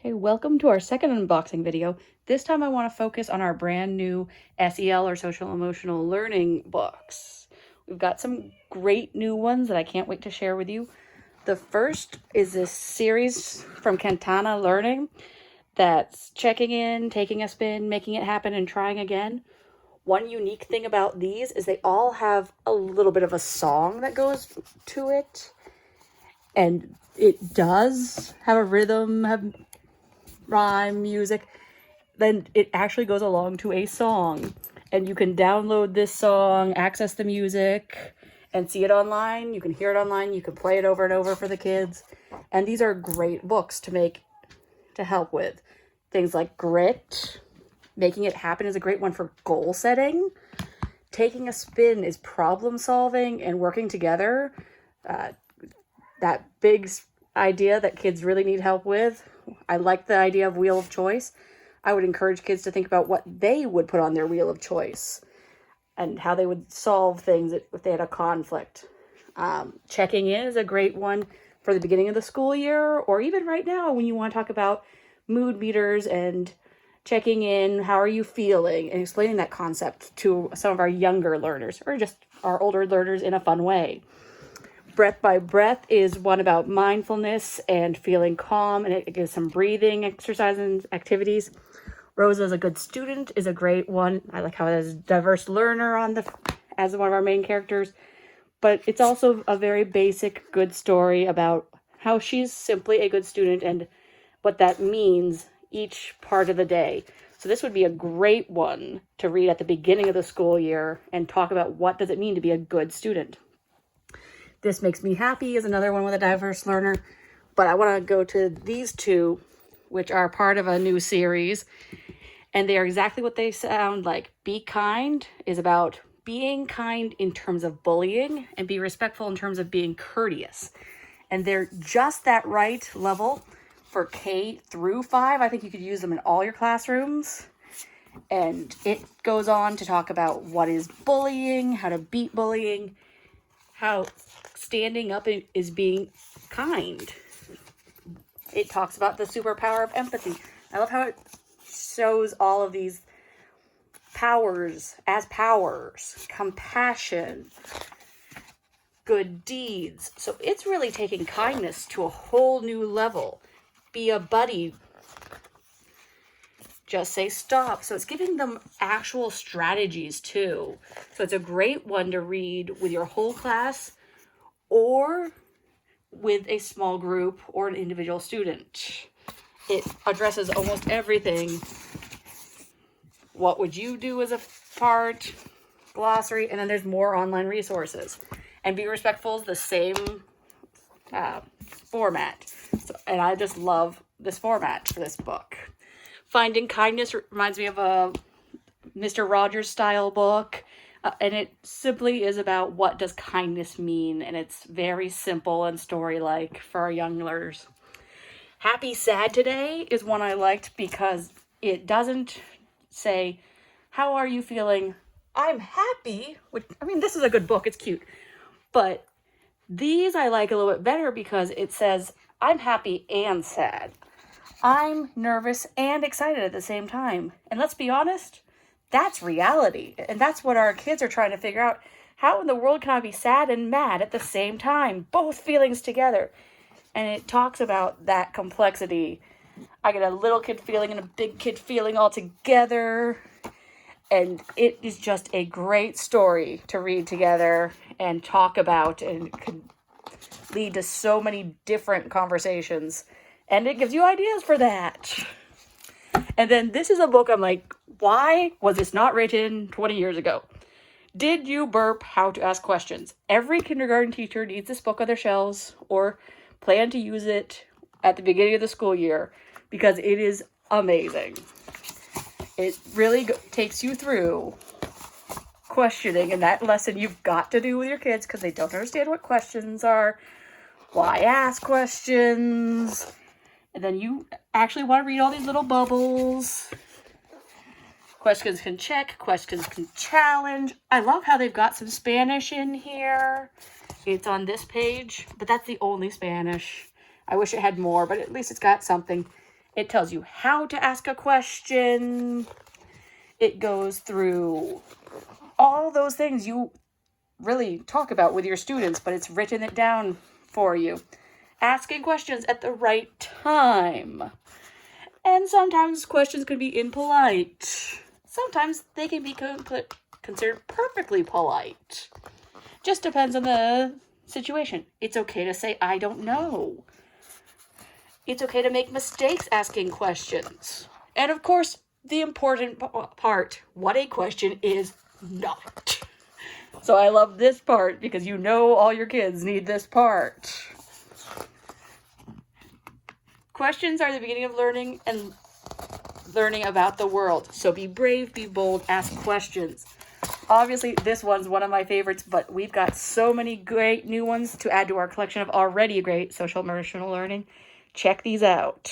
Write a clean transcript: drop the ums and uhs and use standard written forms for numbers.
Hey, welcome to our second unboxing video. This time I want to focus on our brand new SEL or social emotional learning books. We've got some great new ones that I can't wait to share with you. The first is this series from Cantana Learning that's checking in, taking a spin, making it happen, and trying again. One unique thing about these is they all have a little bit of a song that goes to it. And it does have a rhythm, have rhyme, music, then it actually goes along to a song. And you can download this song, access the music, and see it online. You can hear it online. You can play it over and over for the kids. And these are great books to help with things like grit. Making it happen is a great one for goal setting. Taking a spin is problem solving and working together. That big idea that kids really need help with. I like the idea of wheel of choice. I would encourage kids to think about what they would put on their wheel of choice and how they would solve things if they had a conflict. Checking in is a great one for the beginning of the school year, or even right now when you want to talk about mood meters and checking in, how are you feeling, and explaining that concept to some of our younger learners or just our older learners in a fun way. Breath by Breath is one about mindfulness and feeling calm, and it gives some breathing exercises and activities. Rosa is a Good Student is a great one. I like how it has a diverse learner as one of our main characters, but it's also a very basic good story about how she's simply a good student and what that means each part of the day. So this would be a great one to read at the beginning of the school year and talk about what does it mean to be a good student. This Makes Me Happy is another one with a diverse learner, but I want to go to these two, which are part of a new series, and they are exactly what they sound like. Be Kind is about being kind in terms of bullying and be respectful in terms of being courteous. And they're just that right level for K through 5. I think you could use them in all your classrooms. And it goes on to talk about what is bullying, how to beat bullying, how standing up is being kind. It talks about the superpower of empathy. I love how it shows all of these powers as powers. Compassion, good deeds. So it's really taking kindness to a whole new level. Be a buddy. Just say stop. So it's giving them actual strategies too. So it's a great one to read with your whole class or with a small group or an individual student. It addresses almost everything. What would you do as a part? Glossary, and then there's more online resources. And Be Respectful is the same format. And I just love this format for this book. Finding Kindness reminds me of a Mr. Rogers style book. And it simply is about what does kindness mean. And it's very simple and story-like for our young learners. Happy Sad Today is one I liked because it doesn't say, how are you feeling? I'm happy. Which, I mean, this is a good book. It's cute. But these I like a little bit better because it says, I'm happy and sad. I'm nervous and excited at the same time. And let's be honest, that's reality. And that's what our kids are trying to figure out. How in the world can I be sad and mad at the same time? Both feelings together. And it talks about that complexity. I get a little kid feeling and a big kid feeling all together. And it is just a great story to read together and talk about, and it could lead to so many different conversations. And it gives you ideas for that. And then this is a book I'm like, why was this not written 20 years ago? Did You Burp? How to Ask Questions. Every kindergarten teacher needs this book on their shelves or plan to use it at the beginning of the school year because it is amazing. It really takes you through questioning, and that lesson you've got to do with your kids because they don't understand what questions are, why ask questions, and then you actually want to read all these little bubbles. Questions can check, questions can challenge. I love how they've got some Spanish in here. It's on this page, but that's the only Spanish. I wish it had more, but at least it's got something. It tells you how to ask a question. It goes through all those things you really talk about with your students, but it's written it down for you. Asking questions at the right time. And sometimes questions can be impolite. Sometimes they can be considered perfectly polite. Just depends on the situation. It's okay to say, I don't know. It's okay to make mistakes asking questions. And of course, the important part, what a question is not. So I love this part because you know all your kids need this part. Questions are the beginning of learning and learning about the world. So be brave, be bold, ask questions. Obviously, this one's one of my favorites, but we've got so many great new ones to add to our collection of already great social emotional learning. Check these out.